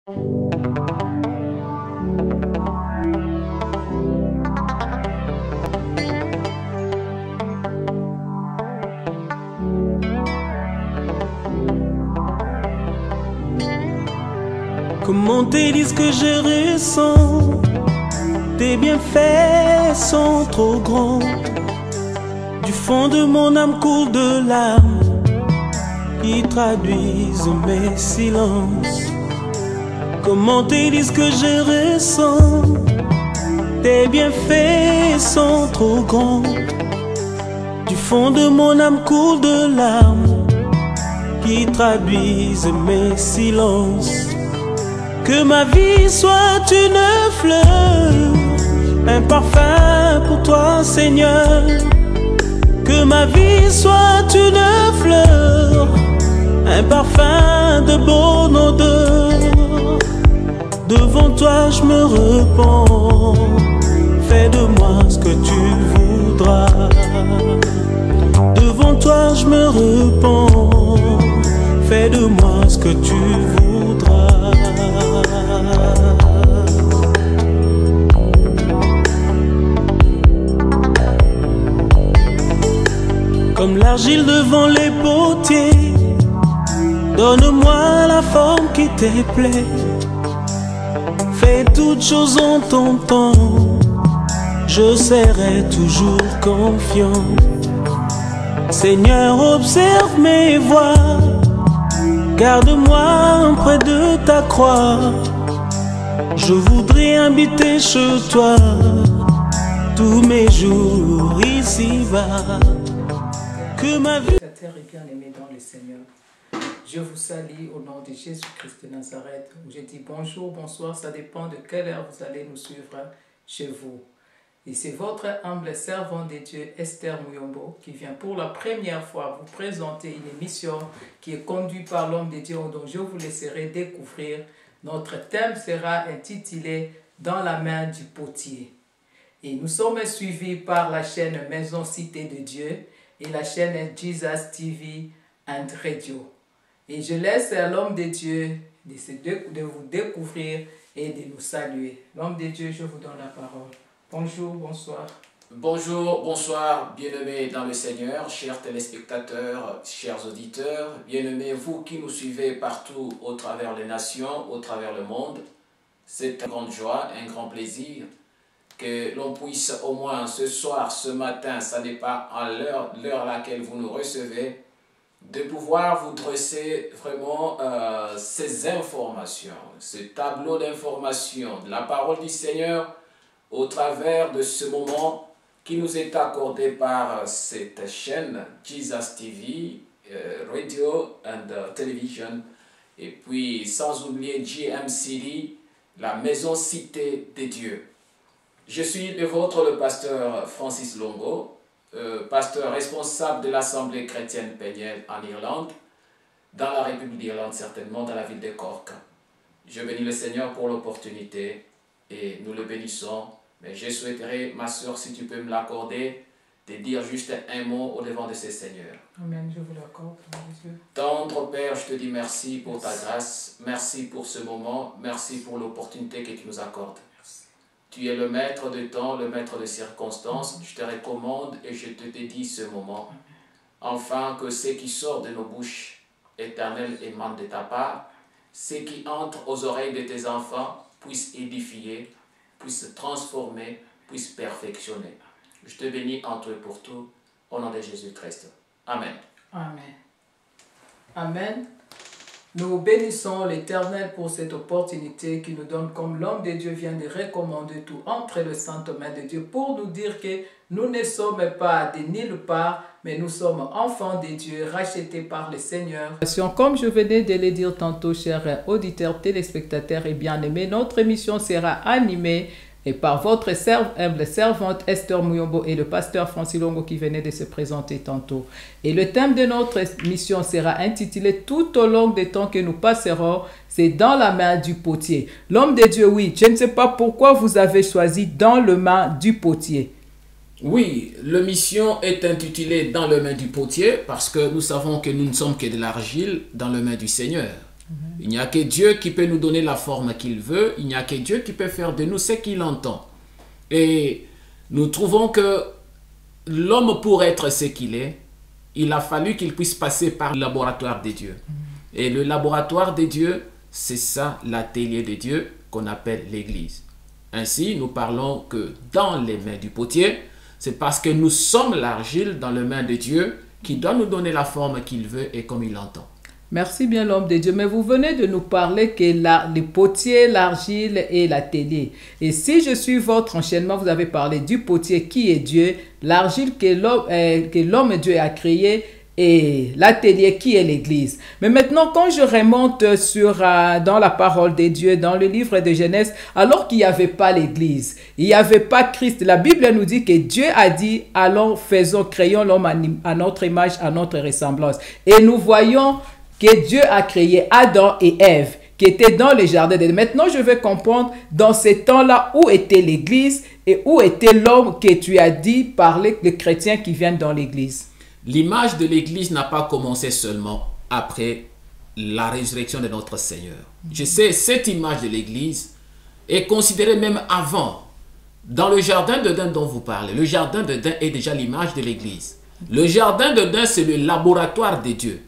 Comment te dire ce que je ressens? Tes bienfaits sont trop grands. Du fond de mon âme coule de larmes qui traduisent mes silences. Comment te dire ce que je ressens? Tes bienfaits sont trop grands. Du fond de mon âme coule de larmes qui traduisent mes silences. Que ma vie soit une fleur, un parfum pour toi, Seigneur. Que ma vie soit une fleur, un parfum de bonne odeur. Devant toi je me repens, fais de moi ce que tu voudras. Devant toi je me repens, fais de moi ce que tu voudras. Comme l'argile devant les potiers, donne-moi la forme qui te plaît. Fais toutes choses en ton temps, je serai toujours confiant. Seigneur, observe mes voies, garde-moi près de ta croix. Je voudrais habiter chez toi tous mes jours ici-bas. Que ma vie... Terre est bien aimée dans le Seigneur. Je vous salue au nom de Jésus-Christ de Nazareth. Je dis bonjour, bonsoir, ça dépend de quelle heure vous allez nous suivre chez vous. Et c'est votre humble servant de Dieu, Esther Muyombo, qui vient pour la première fois vous présenter une émission qui est conduite par l'homme de Dieu, dont je vous laisserai découvrir. Notre thème sera intitulé « Dans la main du potier ». Et nous sommes suivis par la chaîne Maison Cité de Dieu et la chaîne Jesus TV and Radio. Et je laisse à l'homme de Dieu de vous découvrir et de nous saluer. L'homme de Dieu, je vous donne la parole. Bonjour, bonsoir. Bonjour, bonsoir, bien-aimés dans le Seigneur, chers téléspectateurs, chers auditeurs, bien-aimés, vous qui nous suivez partout au travers les nations, au travers le monde. C'est une grande joie, un grand plaisir que l'on puisse au moins ce soir, ce matin, ça n'est pas à l'heure à laquelle vous nous recevez, de pouvoir vous dresser vraiment ces informations, ce tableau d'informations de la parole du Seigneur au travers de ce moment qui nous est accordé par cette chaîne Jesus TV, Radio and Television, et puis sans oublier GMCD, la Maison Cité des Dieux. Je suis le vôtre, le pasteur Francis Longo, pasteur responsable de l'Assemblée chrétienne Peniel en Irlande, dans la République d'Irlande certainement, dans la ville de Cork. Je bénis le Seigneur pour l'opportunité et nous le bénissons. Mais je souhaiterais, ma soeur, si tu peux me l'accorder, de dire juste un mot au devant de ces seigneurs. Amen, je vous l'accorde. Tendre Père, je te dis merci pour ta grâce, merci pour ce moment, merci pour l'opportunité que tu nous accordes. Tu es le maître de temps, le maître de circonstances. Je te recommande et je te dédie ce moment. Enfin, que ce qui sort de nos bouches éternelles émane de ta part. Ce qui entre aux oreilles de tes enfants puisse édifier, puisse transformer, puisse perfectionner. Je te bénis entre eux pour tout. Au nom de Jésus-Christ. Amen. Amen. Amen. Nous bénissons l'Éternel pour cette opportunité qui nous donne, comme l'homme de Dieu vient de recommander tout, entre les saintes mains de Dieu pour nous dire que nous ne sommes pas de nulle part, mais nous sommes enfants de Dieu, rachetés par le Seigneur. Comme je venais de le dire tantôt, chers auditeurs, téléspectateurs et bien-aimés, notre émission sera animée et par votre humble servante Esther Muyombo et le pasteur Francis Longo qui venait de se présenter tantôt. Et le thème de notre mission sera intitulé tout au long des temps que nous passerons, c'est dans la main du potier. L'homme de Dieu, oui, je ne sais pas pourquoi vous avez choisi dans le main du potier. Oui, l'émission est intitulée dans le main du potier parce que nous savons que nous ne sommes que de l'argile dans le main du Seigneur. Il n'y a que Dieu qui peut nous donner la forme qu'il veut. Il n'y a que Dieu qui peut faire de nous ce qu'il entend. Et nous trouvons que l'homme, pour être ce qu'il est, il a fallu qu'il puisse passer par le laboratoire de Dieu. Et le laboratoire de Dieu, c'est ça, l'atelier de Dieu qu'on appelle l'Église. Ainsi, nous parlons que dans les mains du potier, c'est parce que nous sommes l'argile dans les mains de Dieu qui doit nous donner la forme qu'il veut et comme il l'entend. Merci bien l'homme de Dieu. Mais vous venez de nous parler que les potiers, l'argile et l'atelier. Et si je suis votre enchaînement, vous avez parlé du potier qui est Dieu, l'argile que l'homme Dieu a créé et l'atelier qui est l'Église. Mais maintenant, quand je remonte dans la parole de Dieu, dans le livre de Genèse, alors qu'il n'y avait pas l'Église, il n'y avait pas Christ, la Bible nous dit que Dieu a dit, allons, créons l'homme à notre image, à notre ressemblance. Et nous voyons que Dieu a créé Adam et Ève, qui étaient dans le jardin d'Éden. Maintenant, je vais comprendre dans ces temps-là où était l'Église et où était l'homme que tu as dit par les chrétiens qui viennent dans l'Église. L'image de l'Église n'a pas commencé seulement après la résurrection de notre Seigneur. Je sais, cette image de l'Église est considérée même avant. Dans le jardin d'Éden dont vous parlez, le jardin d'Éden est déjà l'image de l'Église. Le jardin d'Éden, c'est le laboratoire de Dieu.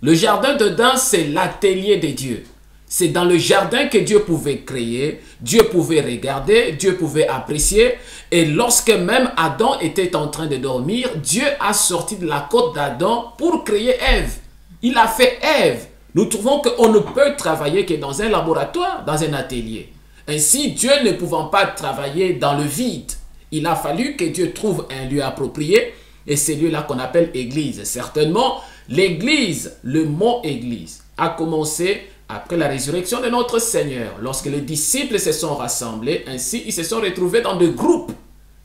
Le jardin d'Éden, c'est l'atelier de Dieu. C'est dans le jardin que Dieu pouvait créer, Dieu pouvait regarder, Dieu pouvait apprécier. Et lorsque même Adam était en train de dormir, Dieu a sorti de la côte d'Adam pour créer Ève. Il a fait Ève. Nous trouvons qu'on ne peut travailler que dans un laboratoire, dans un atelier. Ainsi, Dieu ne pouvant pas travailler dans le vide, il a fallu que Dieu trouve un lieu approprié. Et c'est lieu-là qu'on appelle Église. Certainement, l'Église, le mot Église, a commencé après la résurrection de notre Seigneur. Lorsque les disciples se sont rassemblés, ainsi, ils se sont retrouvés dans des groupes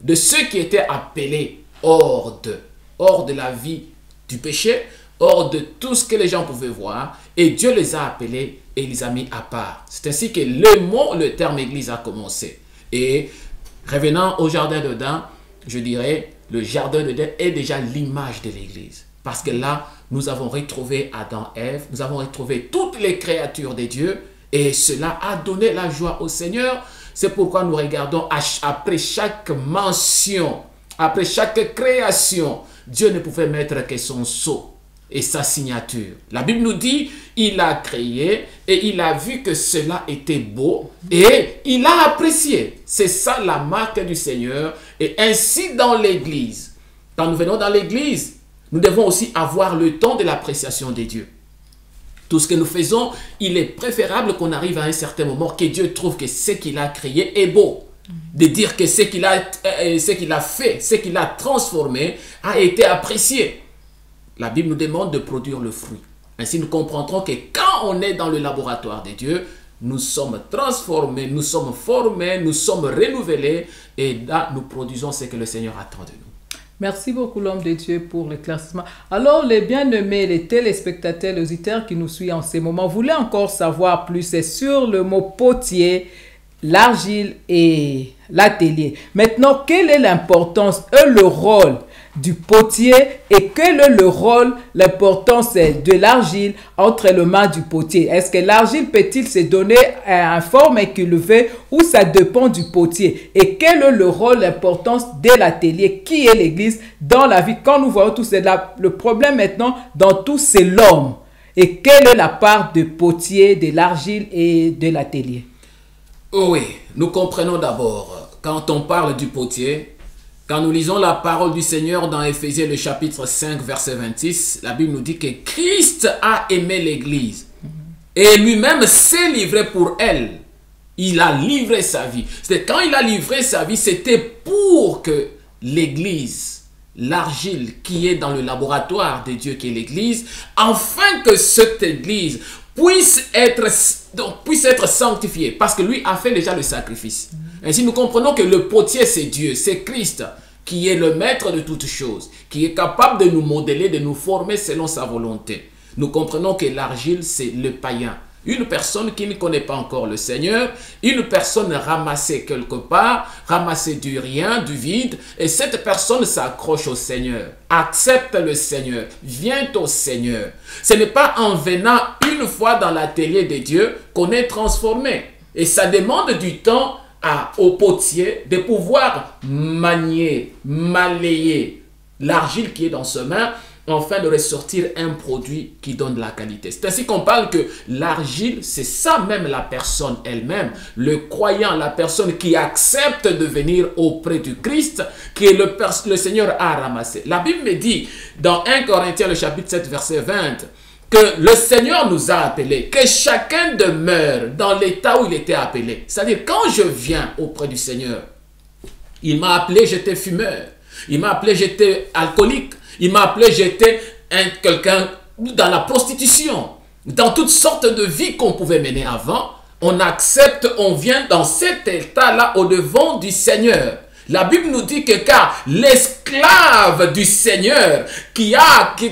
de ceux qui étaient appelés hors de la vie du péché, hors de tout ce que les gens pouvaient voir. Et Dieu les a appelés et les a mis à part. C'est ainsi que le terme Église a commencé. Et revenant au jardin d'Éden, je dirais, le jardin d'Éden est déjà l'image de l'Église. Parce que là, nous avons retrouvé Adam et Ève, nous avons retrouvé toutes les créatures de Dieu et cela a donné la joie au Seigneur. C'est pourquoi nous regardons après chaque mention, après chaque création, Dieu ne pouvait mettre que son sceau et sa signature. La Bible nous dit, il a créé et il a vu que cela était beau et il a apprécié. C'est ça la marque du Seigneur. Et ainsi dans l'Église, quand nous venons dans l'Église, nous devons aussi avoir le temps de l'appréciation de Dieu. Tout ce que nous faisons, il est préférable qu'on arrive à un certain moment que Dieu trouve que ce qu'il a créé est beau. De dire que ce qu'il a fait, ce qu'il a transformé a été apprécié. La Bible nous demande de produire le fruit. Ainsi, nous comprendrons que quand on est dans le laboratoire de Dieu, nous sommes transformés, nous sommes formés, nous sommes renouvelés et là, nous produisons ce que le Seigneur attend de nous. Merci beaucoup l'homme de Dieu pour l'éclaircissement. Alors les bien-aimés, les téléspectateurs, les auditeurs qui nous suivent en ces moments, voulaient encore savoir plus sur le mot potier, l'argile et l'atelier. Maintenant, quelle est l'importance et le rôle du potier et quel est le rôle, l'importance de l'argile entre les mains du potier? Est-ce que l'argile peut-il se donner en forme qu'il veut ou ça dépend du potier? Et quel est le rôle, l'importance de l'atelier qui est l'Église dans la vie? Quand nous voyons tout cela, le problème maintenant dans tout c'est l'homme. Et quelle est la part du potier, de l'argile et de l'atelier? Oui, nous comprenons d'abord, quand on parle du potier, quand nous lisons la parole du Seigneur dans Éphésiens le chapitre 5 verset 26, la Bible nous dit que Christ a aimé l'Église et lui-même s'est livré pour elle. Il a livré sa vie. Quand il a livré sa vie, c'était pour que l'Église, l'argile qui est dans le laboratoire de Dieu qui est l'Église, afin que cette Église puisse être sanctifiée, parce que lui a fait déjà le sacrifice. Ainsi, nous comprenons que le potier, c'est Dieu, c'est Christ, qui est le maître de toutes choses, qui est capable de nous modeler, de nous former selon sa volonté. Nous comprenons que l'argile, c'est le païen. Une personne qui ne connaît pas encore le Seigneur, une personne ramassée quelque part, ramassée du rien, du vide, et cette personne s'accroche au Seigneur, accepte le Seigneur, vient au Seigneur. Ce n'est pas en venant une fois dans l'atelier de Dieu qu'on est transformé. Et ça demande du temps au potier de pouvoir manier, malayer l'argile qui est dans ses mains, afin de ressortir un produit qui donne de la qualité. C'est ainsi qu'on parle que l'argile, c'est ça même la personne elle-même, le croyant, la personne qui accepte de venir auprès du Christ, que le Seigneur a ramassé. La Bible me dit, dans 1 Corinthiens, le chapitre 7, verset 20, que le Seigneur nous a appelés, que chacun demeure dans l'état où il était appelé. C'est-à-dire, quand je viens auprès du Seigneur, il m'a appelé, j'étais fumeur. Il m'a appelé, j'étais alcoolique. Il m'a appelé, j'étais quelqu'un dans la prostitution. Dans toutes sortes de vies qu'on pouvait mener avant, on accepte, on vient dans cet état-là au devant du Seigneur. La Bible nous dit que car l'esclave du Seigneur qui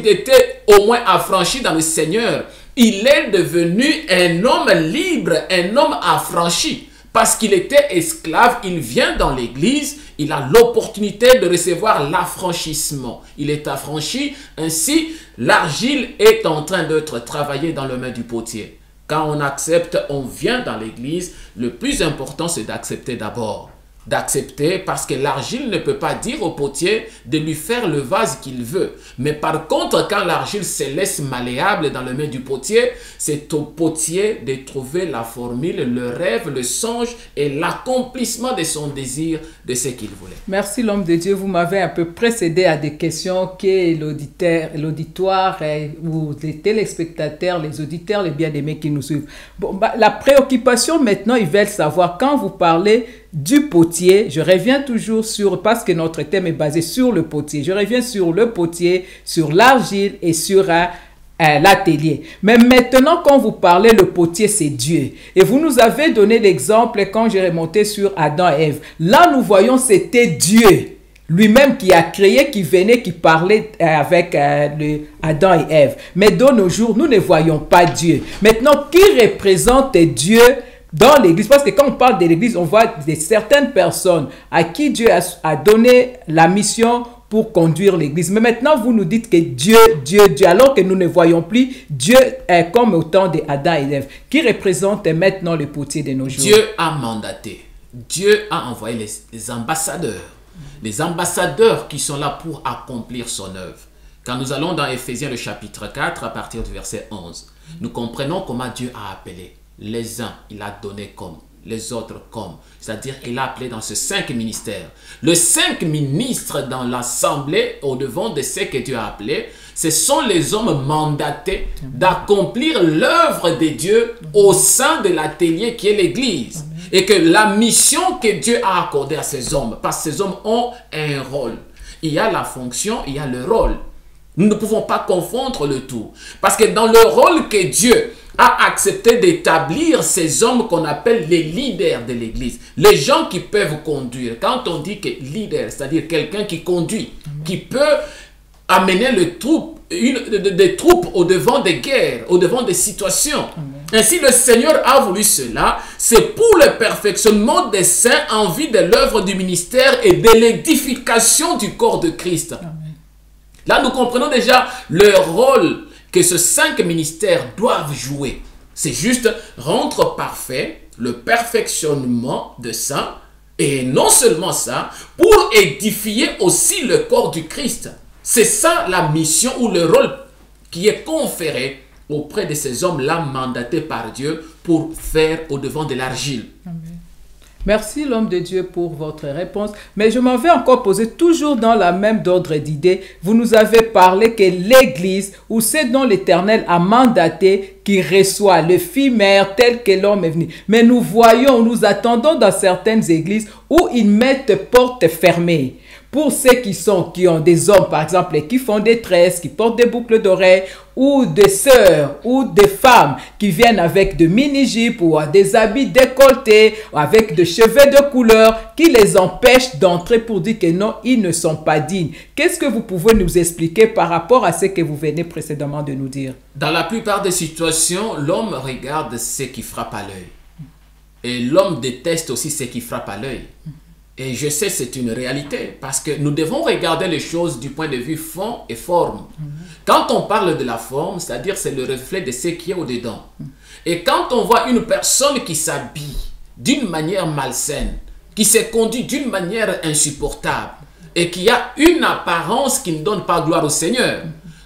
était au moins affranchi dans le Seigneur, il est devenu un homme libre, un homme affranchi. Parce qu'il était esclave, il vient dans l'église, il a l'opportunité de recevoir l'affranchissement. Il est affranchi, ainsi l'argile est en train d'être travaillée dans les mains du potier. Quand on accepte, on vient dans l'église, le plus important c'est d'accepter d'abord. D'accepter parce que l'argile ne peut pas dire au potier de lui faire le vase qu'il veut. Mais par contre, quand l'argile se laisse malléable dans les mains du potier, c'est au potier de trouver la formule, le rêve, le songe et l'accomplissement de son désir de ce qu'il voulait. Merci l'homme de Dieu. Vous m'avez un peu précédé à des questions que l'auditoire ou les téléspectateurs, les auditeurs, les bien-aimés qui nous suivent. Bon, la préoccupation maintenant, ils veulent savoir quand vous parlez du potier, je reviens toujours sur, parce que notre thème est basé sur le potier, je reviens sur le potier, sur l'argile et sur l'atelier. Mais maintenant, quand vous parlez, le potier, c'est Dieu. Et vous nous avez donné l'exemple quand j'ai remonté sur Adam et Ève. Là, nous voyons, c'était Dieu lui-même qui a créé, qui venait, qui parlait avec Adam et Ève. Mais de nos jours, nous ne voyons pas Dieu. Maintenant, qui représente Dieu dans l'église? Parce que quand on parle de l'église, on voit certaines personnes à qui Dieu a donné la mission pour conduire l'église. Mais maintenant, vous nous dites que Dieu, alors que nous ne voyons plus Dieu comme au temps d'Adam et Ève. Qui représente maintenant le potier de nos jours? Dieu a mandaté. Dieu a envoyé les ambassadeurs. Les ambassadeurs qui sont là pour accomplir son œuvre. Quand nous allons dans Éphésiens le chapitre 4, à partir du verset 11, nous comprenons comment Dieu a appelé. Les uns, il a donné comme, les autres comme. C'est-à-dire, il a appelé dans ces 5 ministères. Les 5 ministres dans l'assemblée, au devant de ce que Dieu a appelé, ce sont les hommes mandatés d'accomplir l'œuvre de Dieu au sein de l'atelier qui est l'église. Et que la mission que Dieu a accordée à ces hommes, parce que ces hommes ont un rôle. Il y a la fonction, il y a le rôle. Nous ne pouvons pas confondre le tout. Parce que dans le rôle que Dieu a accepté d'établir ces hommes qu'on appelle les leaders de l'église. Les gens qui peuvent conduire. Quand on dit que leader, c'est-à-dire quelqu'un qui conduit, qui peut amener des troupes au devant des guerres, au devant des situations. Ainsi, le Seigneur a voulu cela. C'est pour le perfectionnement des saints en vue de l'œuvre du ministère et de l'édification du corps de Christ. Là, nous comprenons déjà le rôle que ces 5 ministères doivent jouer. C'est juste rendre parfait le perfectionnement de ça, et non seulement ça, pour édifier aussi le corps du Christ. C'est ça la mission ou le rôle qui est conféré auprès de ces hommes-là mandatés par Dieu pour faire au devant de l'argile. Merci l'homme de Dieu pour votre réponse. Mais je m'en vais encore poser toujours dans la même ordre d'idée. Vous nous avez parlé que l'église, ou c'est dont l'Éternel a mandaté, qui reçoit le phimère tel que l'homme est venu. Mais nous voyons, nous attendons dans certaines églises où ils mettent portes fermées. pour ceux qui ont des hommes, par exemple, qui font des tresses, qui portent des boucles d'oreilles, ou des sœurs, ou des femmes qui viennent avec de mini-jupes ou des habits décolletés, avec des cheveux de couleur, qui les empêchent d'entrer pour dire que non, ils ne sont pas dignes. Qu'est-ce que vous pouvez nous expliquer par rapport à ce que vous venez précédemment de nous dire? Dans la plupart des situations, l'homme regarde ce qui frappe à l'œil. Et l'homme déteste aussi ce qui frappe à l'œil. Et je sais, c'est une réalité, parce que nous devons regarder les choses du point de vue fond et forme. Quand on parle de la forme, c'est-à-dire c'est le reflet de ce qui est au-dedans. Et quand on voit une personne qui s'habille d'une manière malsaine, qui se conduit d'une manière insupportable, et qui a une apparence qui ne donne pas gloire au Seigneur,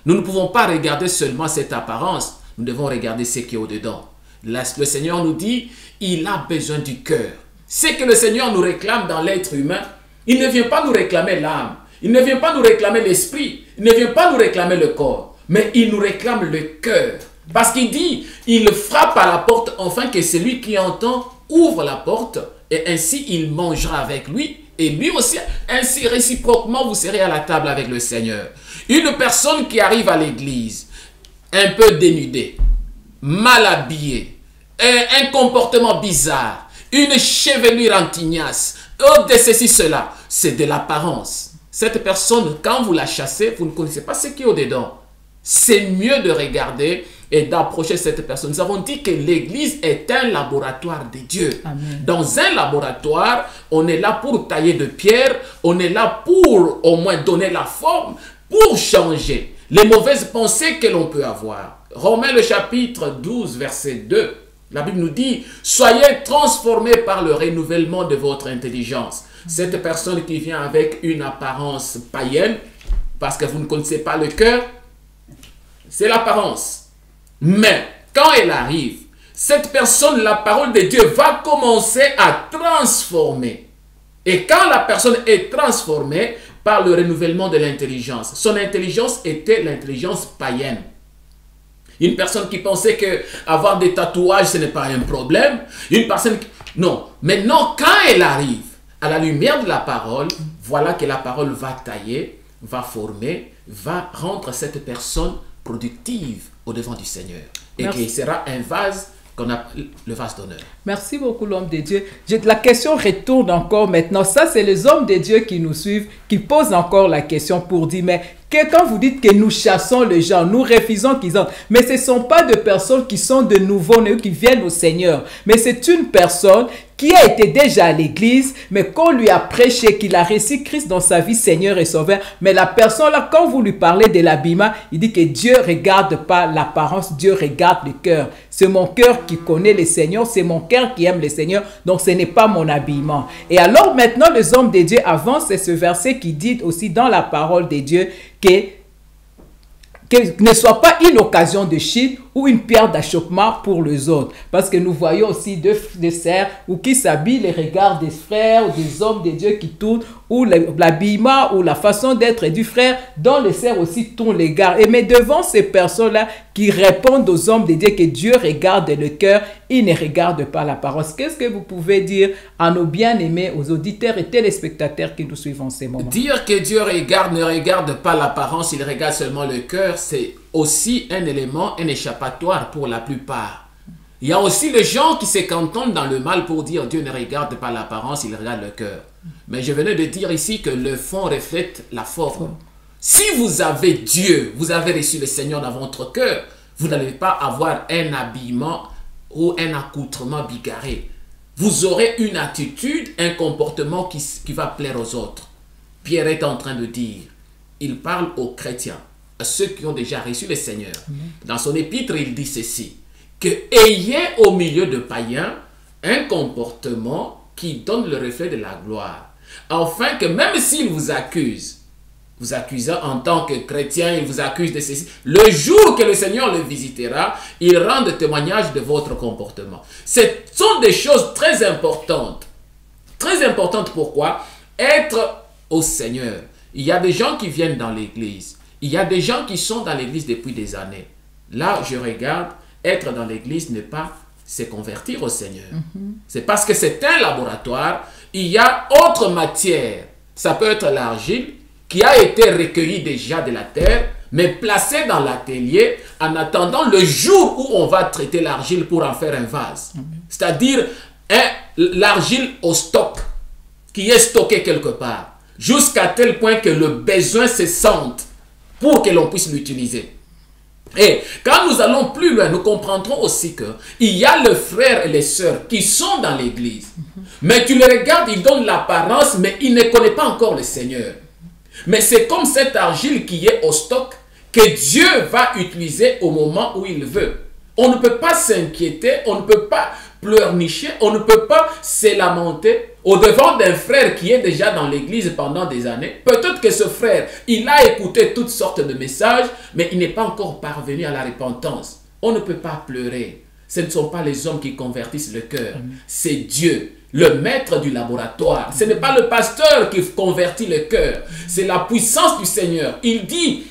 nous ne pouvons pas regarder seulement cette apparence, nous devons regarder ce qui est au-dedans. Le Seigneur nous dit, il a besoin du cœur. Ce que le Seigneur nous réclame dans l'être humain, il ne vient pas nous réclamer l'âme, il ne vient pas nous réclamer l'esprit, il ne vient pas nous réclamer le corps, mais il nous réclame le cœur. Parce qu'il dit, il frappe à la porte, afin que celui qui entend ouvre la porte, et ainsi il mangera avec lui, et lui aussi, ainsi réciproquement, vous serez à la table avec le Seigneur. Une personne qui arrive à l'église, un peu dénudée, mal habillée, un comportement bizarre, une chevelure en tignasse, de ceci, cela, c'est de l'apparence. Cette personne, quand vous la chassez, vous ne connaissez pas ce qui est au-dedans. C'est mieux de regarder et d'approcher cette personne. Nous avons dit que l'église est un laboratoire de Dieu. Amen. Dans un laboratoire, on est là pour tailler de pierre, on est là pour au moins donner la forme, pour changer les mauvaises pensées que l'on peut avoir. Romains le chapitre 12, verset 2. La Bible nous dit, soyez transformés par le renouvellement de votre intelligence. Cette personne qui vient avec une apparence païenne, parce que vous ne connaissez pas le cœur, c'est l'apparence. Mais quand elle arrive, cette personne, la parole de Dieu va commencer à transformer. Et quand la personne est transformée par le renouvellement de l'intelligence, son intelligence était l'intelligence païenne. Une personne qui pensait que avoir des tatouages, ce n'est pas un problème. Une personne qui... Non. Maintenant, quand elle arrive à la lumière de la parole, voilà que la parole va tailler, va former, va rendre cette personne productive au devant du Seigneur. Et qui sera un vase qu'on appelle le vase d'honneur. Merci beaucoup, l'homme de Dieu. La question retourne encore maintenant. Ça, c'est les hommes de Dieu qui nous suivent, qui posent encore la question pour dire, mais quand vous dites que nous chassons les gens, nous refusons qu'ils entrent, mais ce ne sont pas de personnes qui sont de nouveau-nés, qui viennent au Seigneur, mais c'est une personne qui a été déjà à l'église, mais qu'on lui a prêché, qu'il a reçu Christ dans sa vie, Seigneur et Sauveur. Mais la personne là, quand vous lui parlez de l'habillement, il dit que Dieu ne regarde pas l'apparence, Dieu regarde le cœur. C'est mon cœur qui connaît le Seigneur, c'est mon cœur qui aime le Seigneur, donc ce n'est pas mon habillement. Et alors maintenant, les hommes de Dieu avancent, c'est ce verset qui dit aussi dans la parole de Dieu que ne soit pas une occasion de chute ou une pierre d'achoppement pour les autres. Parce que nous voyons aussi des sœurs ou qui s'habillent, les regards des frères ou des hommes de Dieu qui tournent, ou l'habillement ou la façon d'être du frère, dont les sœurs aussi tournent les regards. Mais devant ces personnes-là qui répondent aux hommes de Dieu que Dieu regarde le cœur, il ne regarde pas l'apparence. Qu'est-ce que vous pouvez dire à nos bien-aimés, aux auditeurs et téléspectateurs qui nous suivent en ces moments? Dire que Dieu ne regarde pas l'apparence, il regarde seulement le cœur, c'est aussi un élément, un échappatoire pour la plupart. Il y a aussi les gens qui se cantonnent dans le mal pour dire Dieu ne regarde pas l'apparence, il regarde le cœur. Mais je venais de dire ici que le fond reflète la forme. Si vous avez Dieu, vous avez reçu le Seigneur dans votre cœur, vous n'allez pas avoir un habillement ou un accoutrement bigarré. Vous aurez une attitude, un comportement qui va plaire aux autres. Pierre est en train de dire, il parle aux chrétiens, à ceux qui ont déjà reçu le Seigneur. Dans son épître, il dit ceci, que ayez au milieu de païens un comportement qui donne le reflet de la gloire, afin que même s'ils vous accusent en tant que chrétien, ils vous accusent de ceci, le jour que le Seigneur le visitera, il rende témoignage de votre comportement. Ce sont des choses très importantes. Très importantes, pourquoi? Être au Seigneur. Il y a des gens qui viennent dans l'église. Il y a des gens qui sont dans l'église depuis des années. Là, je regarde, être dans l'église n'est pas se convertir au Seigneur. C'est parce que c'est un laboratoire. Il y a autre matière. ça peut être l'argile qui a été recueillie déjà de la terre, mais placée dans l'atelier en attendant le jour où on va traiter l'argile pour en faire un vase. C'est-à-dire l'argile au stock, qui est stocké quelque part, jusqu'à tel point que le besoin se sente pour que l'on puisse l'utiliser. Et quand nous allons plus loin, nous comprendrons aussi qu'il y a les frères et les sœurs qui sont dans l'église. Mais tu les regardes, ils donnent l'apparence, mais ils ne connaissent pas encore le Seigneur. Mais c'est comme cette argile qui est au stock que Dieu va utiliser au moment où il veut. On ne peut pas s'inquiéter, on ne peut pas pleurnicher, on ne peut pas se lamenter au-devant d'un frère qui est déjà dans l'église pendant des années. Peut-être que ce frère, il a écouté toutes sortes de messages, mais il n'est pas encore parvenu à la repentance. On ne peut pas pleurer. Ce ne sont pas les hommes qui convertissent le cœur, c'est Dieu, le maître du laboratoire. Ce n'est pas le pasteur qui convertit le cœur, c'est la puissance du Seigneur. Il dit,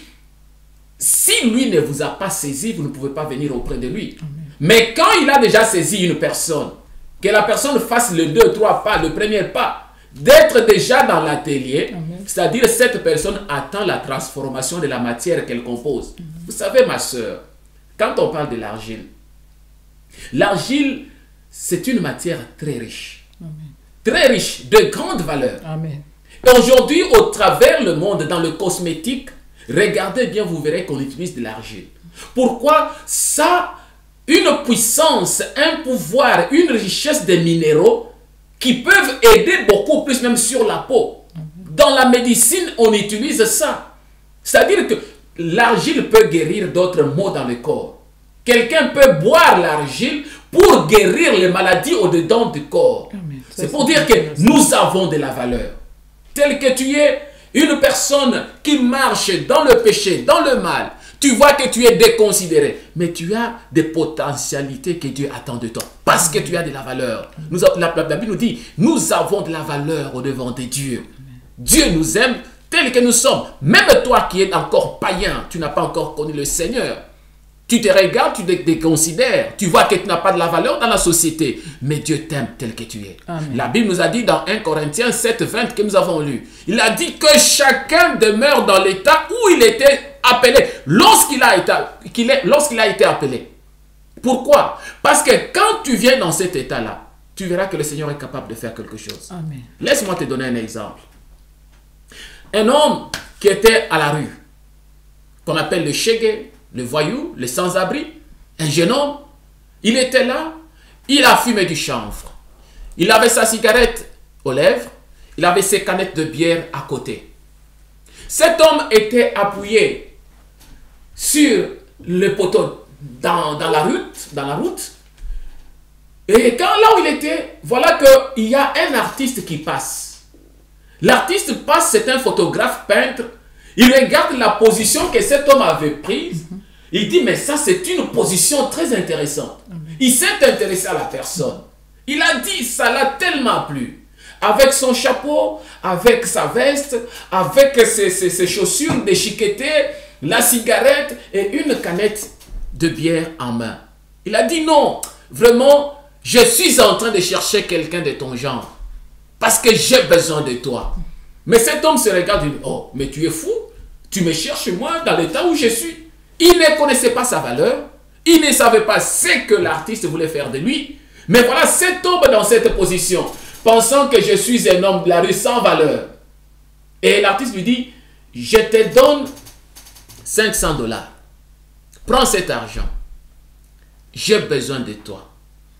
si lui ne vous a pas saisi, vous ne pouvez pas venir auprès de lui. Mais quand il a déjà saisi une personne, que la personne fasse le 2, 3 pas, le premier pas, d'être déjà dans l'atelier, c'est-à-dire cette personne attend la transformation de la matière qu'elle compose. Vous savez, ma soeur, quand on parle de l'argile, l'argile, c'est une matière très riche. Très riche, de grande valeur. Et aujourd'hui, au travers le monde, dans le cosmétique, regardez bien, vous verrez qu'on utilise de l'argile. Pourquoi? Ça, une puissance, un pouvoir, une richesse de minéraux qui peuvent aider beaucoup plus même sur la peau. Dans la médecine, on utilise ça. C'est-à-dire que l'argile peut guérir d'autres maux dans le corps. Quelqu'un peut boire l'argile pour guérir les maladies au-dedans du corps. C'est pour dire que nous avons de la valeur. Tel que tu es, une personne qui marche dans le péché, dans le mal, tu vois que tu es déconsidéré, mais tu as des potentialités que Dieu attend de toi, parce que tu as de la valeur. La Bible nous dit, nous avons de la valeur au-devant de Dieu. Dieu nous aime tel que nous sommes. Même toi qui es encore païen, tu n'as pas encore connu le Seigneur. Tu te regardes, tu te déconsidères, tu vois que tu n'as pas de la valeur dans la société, mais Dieu t'aime tel que tu es. Amen. La Bible nous a dit dans 1 Corinthiens 7, 20 que nous avons lu, il a dit que chacun demeure dans l'état où il était appelé, lorsqu'il a été appelé. Pourquoi? Parce que quand tu viens dans cet état-là, tu verras que le Seigneur est capable de faire quelque chose. Laisse-moi te donner un exemple. Un homme qui était à la rue, qu'on appelle le chégué, le voyou, le sans-abri, un jeune homme, il était là, il a fumé du chanvre. Il avait sa cigarette aux lèvres, il avait ses canettes de bière à côté. Cet homme était appuyé sur le poteau dans la route. Et quand là où il était, voilà qu'il y a un artiste qui passe. L'artiste passe, c'est un photographe peintre. Il regarde la position que cet homme avait prise. Il dit, mais ça, c'est une position très intéressante. Il s'est intéressé à la personne. Il a dit, ça l'a tellement plu. Avec son chapeau, avec sa veste, avec ses chaussures déchiquetées, la cigarette et une canette de bière en main. Il a dit, non, vraiment, je suis en train de chercher quelqu'un de ton genre. Parce que j'ai besoin de toi. Mais cet homme se regarde et dit, oh, mais tu es fou. Tu me cherches moi dans l'état où je suis. Il ne connaissait pas sa valeur. Il ne savait pas ce que l'artiste voulait faire de lui. Mais voilà, cet homme dans cette position, pensant que je suis un homme de la rue sans valeur. Et l'artiste lui dit, je te donne 500 $. Prends cet argent. J'ai besoin de toi.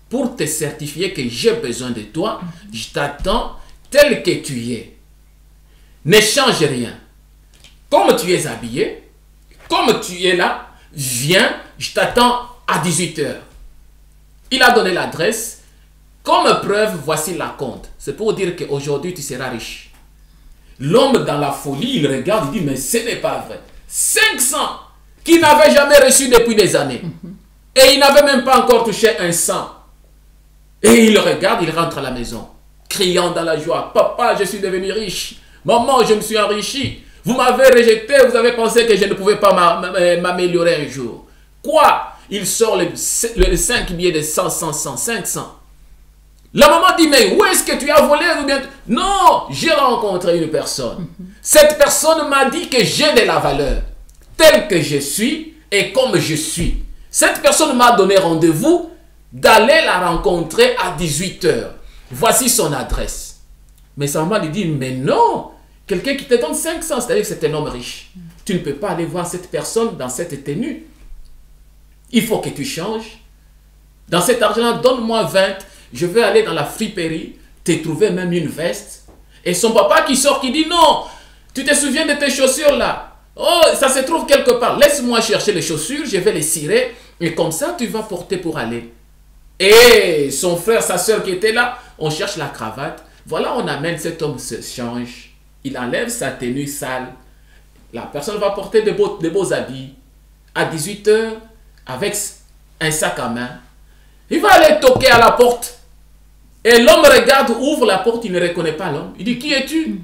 Pour te certifier que j'ai besoin de toi, je t'attends tel que tu es. Ne change rien. Comme tu es habillé, comme tu es là, viens, je t'attends à 18 h. Il a donné l'adresse. Comme preuve, voici la compte. C'est pour dire qu'aujourd'hui, tu seras riche. L'homme dans la folie, il regarde, il dit, mais ce n'est pas vrai. 500 qu'il n'avait jamais reçu depuis des années. Et il n'avait même pas encore touché un cent. Et il regarde, il rentre à la maison, criant dans la joie, papa, je suis devenu riche. Maman, je me suis enrichi. Vous m'avez rejeté, vous avez pensé que je ne pouvais pas m'améliorer un jour. Quoi? Il sort le 5 billets de 100, 100, 100, 500. La maman dit, mais où est-ce que tu as volé ou bien... Non, j'ai rencontré une personne. Cette personne m'a dit que j'ai de la valeur, telle que je suis et comme je suis. Cette personne m'a donné rendez-vous d'aller la rencontrer à 18 h. Voici son adresse. Mais sa maman lui dit, mais non, quelqu'un qui te donne 500, c'est-à-dire que c'est un homme riche. Tu ne peux pas aller voir cette personne dans cette tenue. Il faut que tu changes. Dans cet argent, donne-moi 20. Je vais aller dans la friperie, te trouver même une veste. Et son papa qui sort, qui dit, non, tu te souviens de tes chaussures là? Oh, ça se trouve quelque part. Laisse-moi chercher les chaussures, je vais les cirer. Et comme ça, tu vas porter pour aller. Et son frère, sa soeur qui était là, on cherche la cravate. Voilà, on amène cet homme, se change. Il enlève sa tenue sale. La personne va porter de beaux habits. À 18 h, avec un sac à main. Il va aller toquer à la porte. Et l'homme regarde, ouvre la porte, il ne reconnaît pas l'homme. Il dit, qui es-tu?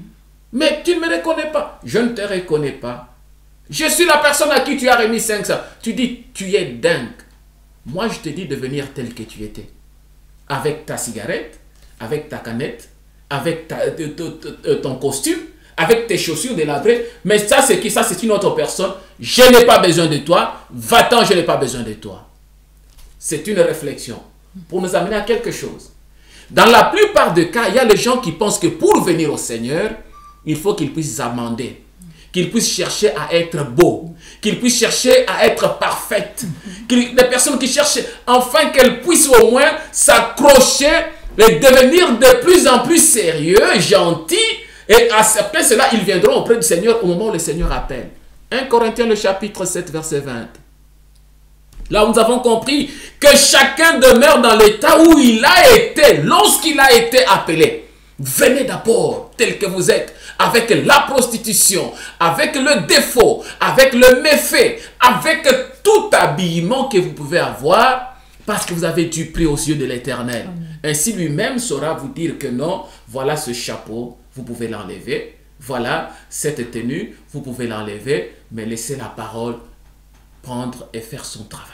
Mais tu ne me reconnais pas. Je ne te reconnais pas. Je suis la personne à qui tu as remis 500. Tu dis, tu es dingue. Moi, je te dis de venir tel que tu étais. Avec ta cigarette, avec ta canette, avec ton costume, avec tes chaussures délabrées. Mais ça, c'est qui? Ça, c'est une autre personne. Je n'ai pas besoin de toi. Va-t'en, je n'ai pas besoin de toi. C'est une réflexion pour nous amener à quelque chose. Dans la plupart des cas, il y a les gens qui pensent que pour venir au Seigneur, il faut qu'ils puissent amender, qu'ils puissent chercher à être beaux, qu'ils puissent chercher à être parfaites. Des personnes qui cherchent enfin qu'elles puissent au moins s'accrocher et devenir de plus en plus sérieux, gentils. Et après cela, ils viendront auprès du Seigneur au moment où le Seigneur appelle. 1 Corinthiens, le chapitre 7, verset 20. Là où nous avons compris que chacun demeure dans l'état où il a été lorsqu'il a été appelé. Venez d'abord tel que vous êtes, avec la prostitution, avec le défaut, avec le méfait, avec tout habillement que vous pouvez avoir, parce que vous avez du prix aux yeux de l'Éternel. Ainsi lui-même saura vous dire que non, voilà ce chapeau, vous pouvez l'enlever. Voilà cette tenue, vous pouvez l'enlever, mais laissez la parole prendre et faire son travail.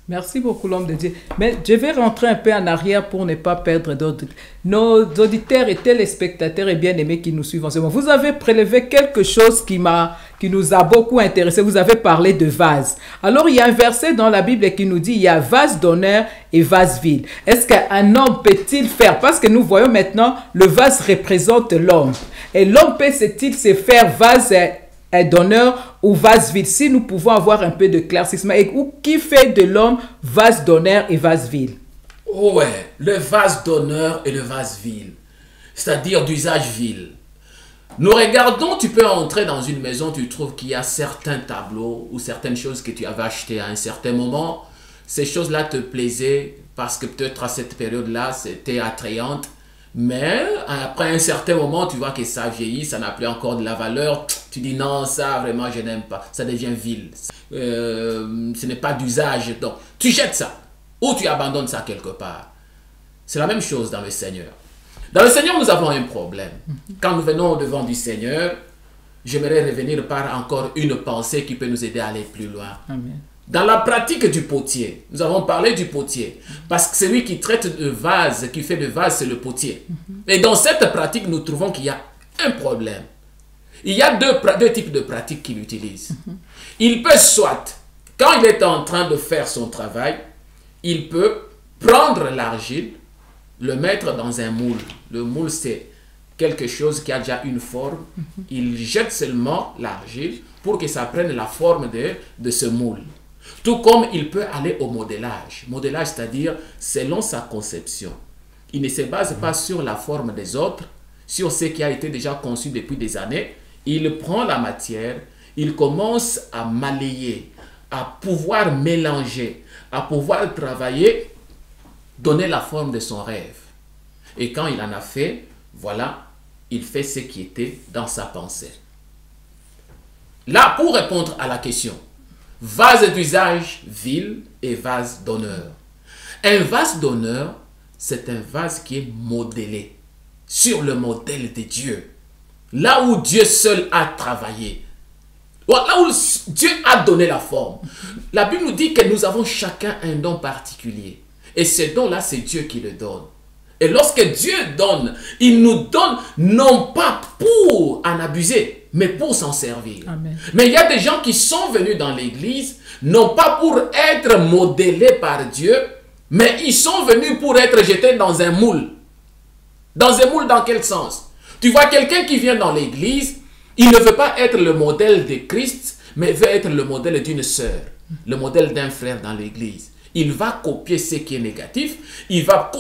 Merci beaucoup, l'homme de Dieu. Mais je vais rentrer un peu en arrière pour ne pas perdre d'autres. Nos auditeurs et téléspectateurs et bien-aimés qui nous suivent en ce moment. Vous avez prélevé quelque chose qui nous a beaucoup intéressé. Vous avez parlé de vase. Alors, il y a un verset dans la Bible qui nous dit, il y a vase d'honneur et vase vil. Est-ce qu'un homme peut-il faire? Parce que nous voyons maintenant, le vase représente l'homme. Et l'homme peut-il se faire vase d'honneur ou vase vil? Si nous pouvons avoir un peu de claircissement. Et qui fait de l'homme vase d'honneur et vase vil? Ouais, le vase d'honneur et le vase vil, c'est-à-dire d'usage vil. Nous regardons, tu peux entrer dans une maison, tu trouves qu'il y a certains tableaux ou certaines choses que tu avais achetées à un certain moment. Ces choses-là te plaisaient parce que peut-être à cette période-là, c'était attrayante. Mais après un certain moment, tu vois que ça vieillit, ça n'a plus encore de la valeur. Tu dis non, ça vraiment je n'aime pas. Ça devient vil. Ce n'est pas d'usage. Donc tu jettes ça ou tu abandonnes ça quelque part. C'est la même chose dans le Seigneur. Dans le Seigneur, nous avons un problème. Quand nous venons au devant du Seigneur, j'aimerais revenir par encore une pensée qui peut nous aider à aller plus loin. Amen. Dans la pratique du potier, nous avons parlé du potier, parce que celui qui traite de vase, qui fait de vase, c'est le potier. Et dans cette pratique, nous trouvons qu'il y a un problème. Il y a deux types de pratiques qu'il utilise. Il peut soit, quand il est en train de faire son travail, il peut prendre l'argile, le mettre dans un moule. Le moule, c'est quelque chose qui a déjà une forme. Il jette seulement l'argile pour que ça prenne la forme de ce moule. Tout comme il peut aller au modélage. Modélage, c'est-à-dire selon sa conception. Il ne se base pas sur la forme des autres, sur ce qui a été déjà conçu depuis des années. Il prend la matière, il commence à malayer, à pouvoir mélanger, à pouvoir travailler, donner la forme de son rêve. Et quand il en a fait, voilà, il fait ce qui était dans sa pensée. Là, pour répondre à la question, vase d'usage vil et vase d'honneur. Un vase d'honneur, c'est un vase qui est modélé sur le modèle de Dieu. Là où Dieu seul a travaillé. Là où Dieu a donné la forme. La Bible nous dit que nous avons chacun un don particulier. Et ce don-là, c'est Dieu qui le donne. Et lorsque Dieu donne, il nous donne non pas pour en abuser, mais pour s'en servir. Amen. Mais il y a des gens qui sont venus dans l'église, non pas pour être modélés par Dieu, mais ils sont venus pour être jetés dans un moule. Dans un moule dans quel sens? Tu vois quelqu'un qui vient dans l'église, il ne veut pas être le modèle de Christ, mais veut être le modèle d'une sœur, le modèle d'un frère dans l'église. Il va copier ce qui est négatif, il va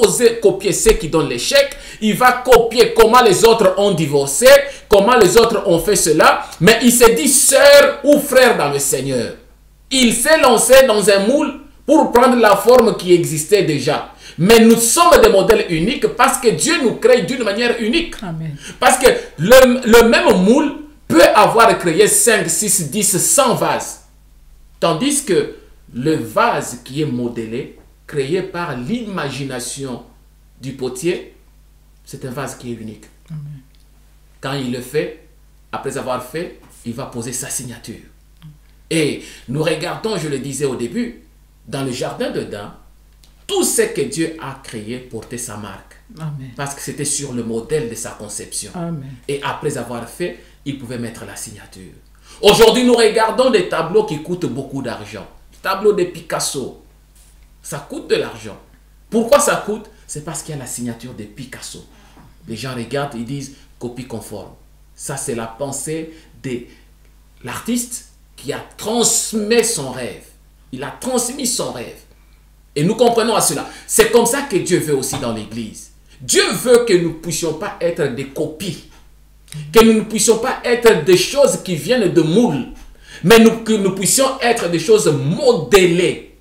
copier ce qui donne l'échec, il va copier comment les autres ont divorcé, comment les autres ont fait cela, mais il se dit sœur ou frère dans le Seigneur. Il s'est lancé dans un moule pour prendre la forme qui existait déjà. Mais nous sommes des modèles uniques parce que Dieu nous crée d'une manière unique. Amen. Parce que le même moule peut avoir créé 5, 6, 10, 100 vases. Tandis que le vase qui est modélé, créé par l'imagination du potier, c'est un vase qui est unique. Amen. Quand il le fait, après avoir fait, il va poser sa signature. Et nous regardons, je le disais au début, dans le jardin d'Éden, tout ce que Dieu a créé portait sa marque. Amen. Parce que c'était sur le modèle de sa conception. Amen. Et après avoir fait, il pouvait mettre la signature. Aujourd'hui, nous regardons des tableaux qui coûtent beaucoup d'argent. Tableau de Picasso, ça coûte de l'argent. Pourquoi ça coûte? C'est parce qu'il y a la signature de Picasso. Les gens regardent, ils disent copie conforme. Ça, c'est la pensée de l'artiste qui a transmis son rêve. Il a transmis son rêve. Et nous comprenons à cela. C'est comme ça que Dieu veut aussi dans l'église. Dieu veut que nous ne puissions pas être des copies. Que nous ne puissions pas être des choses qui viennent de moules. Mais que nous puissions être des choses modélées.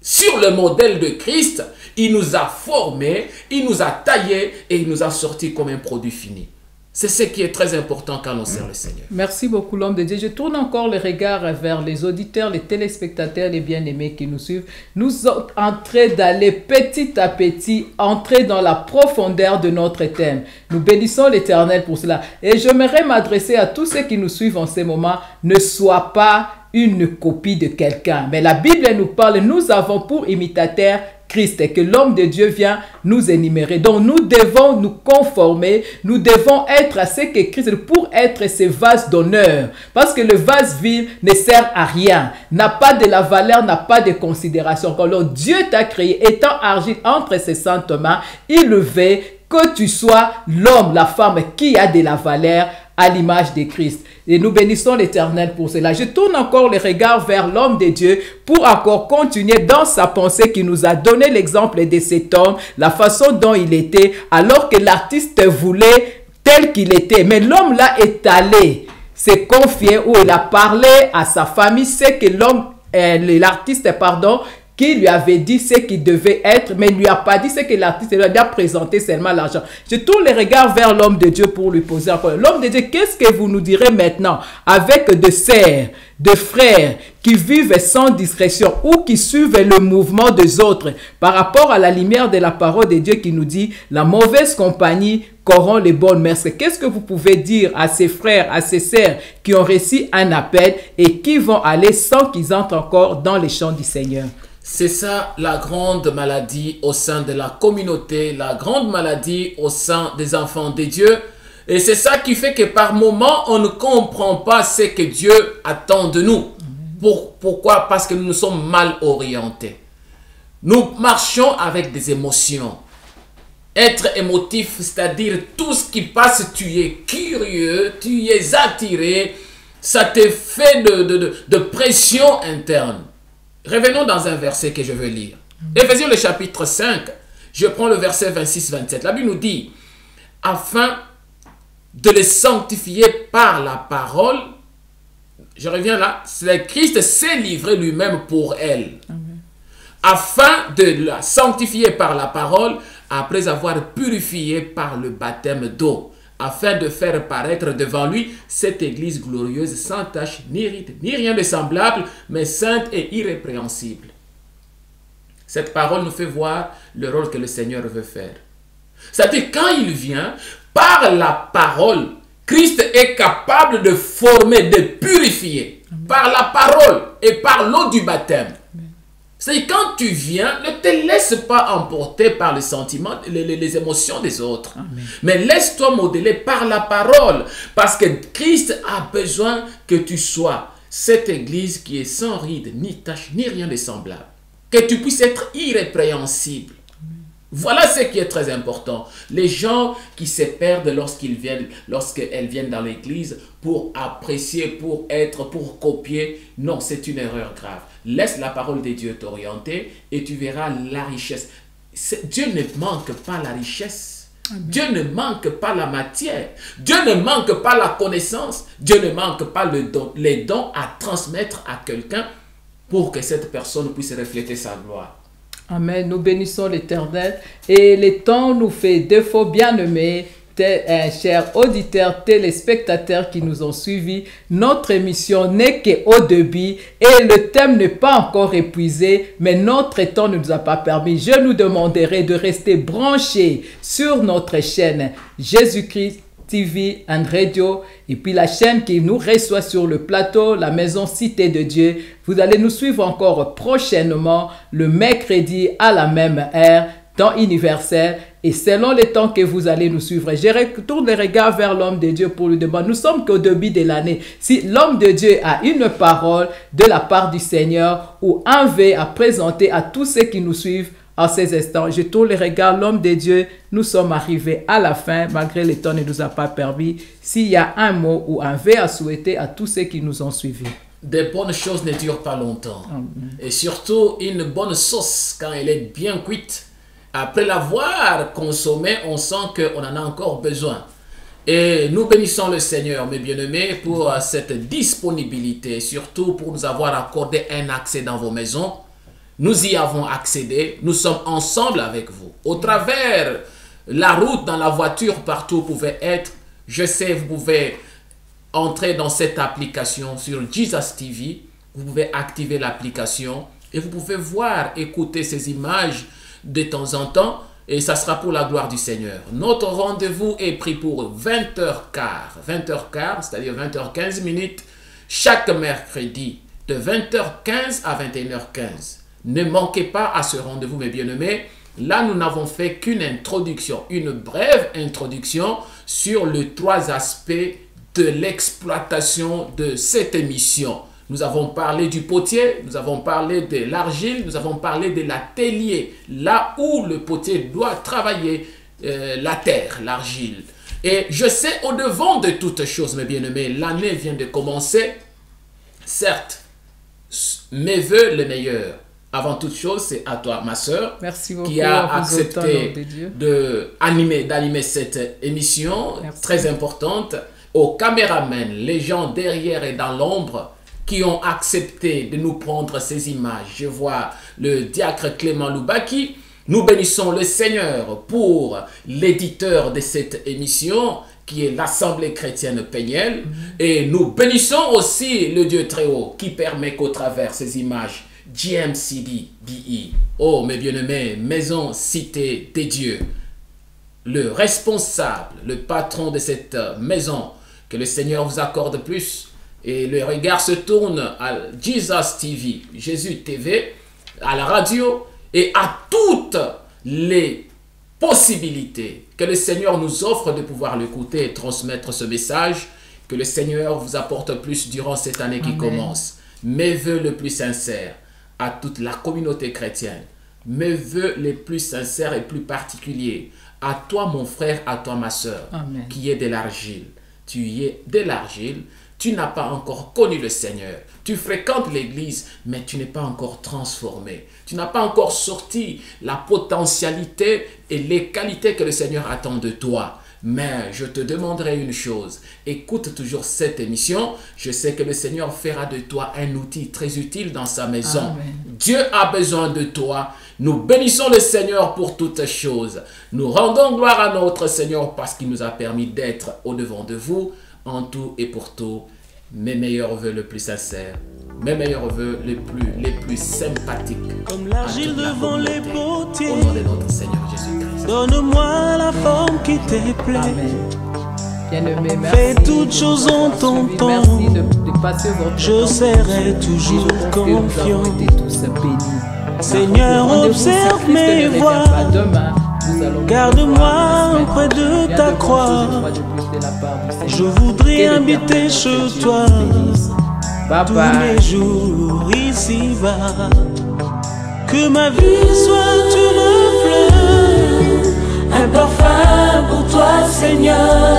Sur le modèle de Christ, il nous a formés, il nous a taillés et il nous a sortis comme un produit fini. C'est ce qui est très important quand on sert le Seigneur. Merci beaucoup, l'homme de Dieu. Je tourne encore le regard vers les auditeurs, les téléspectateurs, les bien-aimés qui nous suivent. Nous sommes en train d'aller petit à petit, entrer dans la profondeur de notre thème. Nous bénissons l'Éternel pour cela. Et j'aimerais m'adresser à tous ceux qui nous suivent en ce moment. Ne sois pas une copie de quelqu'un. Mais la Bible nous parle, nous avons pour imitateur Christ et que l'homme de Dieu vient nous énumérer. Donc nous devons nous conformer, nous devons être à ce que Christ pour être ces vases d'honneur. Parce que le vase vil ne sert à rien, n'a pas de la valeur, n'a pas de considération. Quand Dieu t'a créé, étant argile entre ses saintes mains, il veut que tu sois l'homme, la femme qui a de la valeur à l'image de Christ. Et nous bénissons l'Éternel pour cela. Je tourne encore le regard vers l'homme de Dieu pour encore continuer dans sa pensée qui nous a donné l'exemple de cet homme, la façon dont il était, alors que l'artiste voulait tel qu'il était. Mais l'homme là est allé se confier où il a parlé à sa famille, c'est que l'artiste, qui lui avait dit ce qu'il devait être, mais il ne lui a pas dit ce que l'artiste lui a présenté seulement l'argent. Je tourne les regards vers l'homme de Dieu pour lui poser encore. L'homme de Dieu, qu'est-ce que vous nous direz maintenant avec des sœurs, des frères qui vivent sans discrétion ou qui suivent le mouvement des autres par rapport à la lumière de la parole de Dieu qui nous dit la mauvaise compagnie corrompt les bonnes mœurs. Qu'est-ce que vous pouvez dire à ces frères, à ces sœurs qui ont reçu un appel et qui vont aller sans qu'ils entrent encore dans les champs du Seigneur? C'est ça la grande maladie au sein de la communauté, la grande maladie au sein des enfants de Dieu. Et c'est ça qui fait que par moments, on ne comprend pas ce que Dieu attend de nous. Pourquoi? Parce que nous sommes mal orientés. Nous marchons avec des émotions. Être émotif, c'est-à-dire tout ce qui passe, tu es curieux, tu es attiré, ça te fait de pression interne. Revenons dans un verset que je veux lire. Éphésiens le chapitre 5, je prends le verset 26-27. La Bible nous dit, afin de les sanctifier par la parole, je reviens là, c'est Christ s'est livré lui-même pour elle. Amen. Afin de la sanctifier par la parole, après avoir purifié par le baptême d'eau, afin de faire paraître devant lui cette église glorieuse, sans tache, ni rite, ni rien de semblable, mais sainte et irrépréhensible. Cette parole nous fait voir le rôle que le Seigneur veut faire. C'est-à-dire, quand il vient, par la parole, Christ est capable de former, de purifier, par la parole et par l'eau du baptême. C'est quand tu viens, ne te laisse pas emporter par les sentiments, les émotions des autres. Amen. Mais laisse-toi modeler par la parole. Parce que Christ a besoin que tu sois cette église qui est sans ride, ni tache, ni rien de semblable. Que tu puisses être irrépréhensible. Voilà ce qui est très important. Les gens qui se perdent lorsqu'elles viennent dans l'église pour apprécier, pour copier, non, c'est une erreur grave. Laisse la parole de Dieu t'orienter et tu verras la richesse. Dieu ne manque pas la richesse. Amen. Dieu ne manque pas la matière. Dieu ne manque pas la connaissance. Dieu ne manque pas les dons à transmettre à quelqu'un pour que cette personne puisse refléter sa gloire. Amen. Nous bénissons l'Éternel et le temps nous fait défaut, bien-aimés, chers auditeurs, téléspectateurs qui nous ont suivis. Notre émission n'est qu'au début et le thème n'est pas encore épuisé, mais notre temps ne nous a pas permis. Je nous demanderai de rester branchés sur notre chaîne Jésus-Christ TV and Radio et puis la chaîne qui nous reçoit sur le plateau, la maison Cité de Dieu. Vous allez nous suivre encore prochainement le mercredi à la même heure, temps universel. Et selon le temps que vous allez nous suivre, je retourne les regards vers l'homme de Dieu pour lui demander, nous sommes qu'au début de l'année. Si l'homme de Dieu a une parole de la part du Seigneur ou un vœu à présenter à tous ceux qui nous suivent, en ces instants, je tourne les regards, l'homme de Dieu, nous sommes arrivés à la fin, malgré le temps ne nous a pas permis. S'il y a un mot ou un vœu à souhaiter à tous ceux qui nous ont suivis. Des bonnes choses ne durent pas longtemps. Et surtout, une bonne sauce, quand elle est bien cuite, après l'avoir consommée, on sent qu'on en a encore besoin. Et nous bénissons le Seigneur, mes bien-aimés, pour cette disponibilité, surtout pour nous avoir accordé un accès dans vos maisons. Nous y avons accédé, nous sommes ensemble avec vous. Au travers la route, dans la voiture, partout où vous pouvez être, je sais, vous pouvez entrer dans cette application sur Jesus TV, vous pouvez activer l'application et vous pouvez voir, écouter ces images de temps en temps et ça sera pour la gloire du Seigneur. Notre rendez-vous est pris pour 20h15, c'est-à-dire 20h15 minutes, chaque mercredi de 20h15 à 21h15. Ne manquez pas à ce rendez-vous, mes bien-aimés. Là, nous n'avons fait qu'une introduction, une brève introduction sur les 3 aspects de l'exploitation de cette émission. Nous avons parlé du potier, nous avons parlé de l'argile, nous avons parlé de l'atelier, là où le potier doit travailler la terre, l'argile. Et je sais, au-devant de toutes choses, mes bien-aimés, l'année vient de commencer. Certes, mes voeux les meilleurs. Avant toute chose, c'est à toi, ma sœur, qui a accepté d'animer cette émission. Merci. Très importante. Aux caméramens, les gens derrière et dans l'ombre qui ont accepté de nous prendre ces images. Je vois le diacre Clément Loubaki. Nous bénissons le Seigneur pour l'éditeur de cette émission, qui est l'Assemblée chrétienne Péniel. Et nous bénissons aussi le Dieu très haut qui permet qu'au travers ces images, GMCD-BE, oh mes bien-aimés, Maison Cité des Dieux, le responsable, le patron de cette maison, que le Seigneur vous accorde plus. Et le regard se tourne à Jesus TV, Jésus TV, à la radio et à toutes les possibilités que le Seigneur nous offre de pouvoir l'écouter et transmettre ce message. Que le Seigneur vous apporte plus durant cette année qui commence. Mes vœux les plus sincères à toute la communauté chrétienne. Mes vœux les plus sincères et plus particuliers à toi, mon frère, à toi, ma soeur, qui est de l'argile. Tu es de l'argile. Tu n'as pas encore connu le Seigneur. Tu fréquentes l'église, mais tu n'es pas encore transformé. Tu n'as pas encore sorti la potentialité et les qualités que le Seigneur attend de toi. Mais je te demanderai une chose. Écoute toujours cette émission. Je sais que le Seigneur fera de toi un outil très utile dans sa maison. Amen. Dieu a besoin de toi. Nous bénissons le Seigneur pour toutes choses. Nous rendons gloire à notre Seigneur parce qu'il nous a permis d'être au-devant de vous. En tout et pour tout, mes meilleurs vœux les plus sincères, mes meilleurs vœux les plus sympathiques. Comme l'argile devant les potiers, au nom de notre Seigneur Jésus-Christ. Donne-moi la forme qui te plaît. Amen. Bien-aimé, merci. Fais toutes choses en ton temps. Merci de passer votre Je temps. serai toujours confiant. Nous avons été tous bénis. Seigneur, observe mes voies. Garde-moi près de ta croix. Je voudrais habiter chez toi tous les jours ici-bas. Que ma vie soit une fleur, un parfum pour toi, Seigneur.